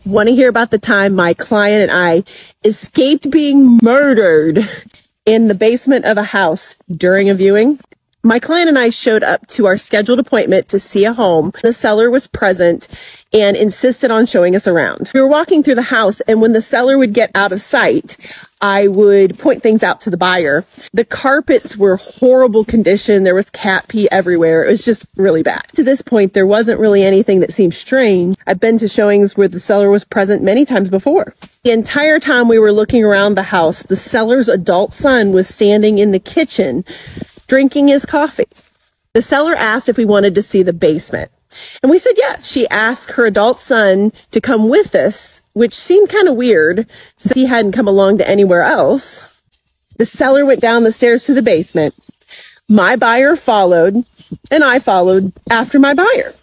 Want to hear about the time my client and I escaped being murdered in the basement of a house during a viewing? My client and I showed up to our scheduled appointment to see a home. The seller was present and insisted on showing us around. We were walking through the house, and when the seller would get out of sight, I would point things out to the buyer. The carpets were horrible condition. There was cat pee everywhere. It was just really bad. To this point, there wasn't really anything that seemed strange. I've been to showings where the seller was present many times before. The entire time we were looking around the house, the seller's adult son was standing in the kitchen drinking his coffee. The seller asked if we wanted to see the basement, and we said yes. She asked her adult son to come with us, which seemed kind of weird since he hadn't come along to anywhere else. The seller went down the stairs to the basement. My buyer followed, and I followed after my buyer.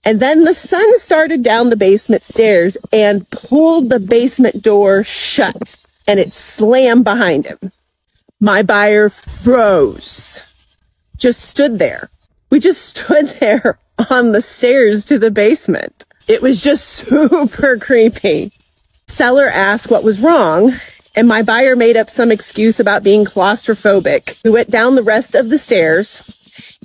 And then the son started down the basement stairs and pulled the basement door shut, and it slammed behind him. My buyer froze, just stood there. We just stood there on the stairs to the basement. It was just super creepy. Seller asked what was wrong, and my buyer made up some excuse about being claustrophobic. We went down the rest of the stairs,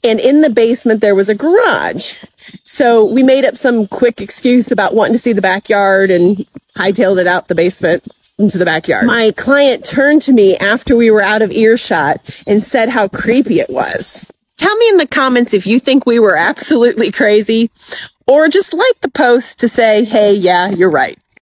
and in the basement there was a garage. So we made up some quick excuse about wanting to see the backyard and hightailed it out the basement into the backyard. My client turned to me after we were out of earshot and said how creepy it was. Tell me in the comments if you think we were absolutely crazy, or just like the post to say, hey, yeah, you're right.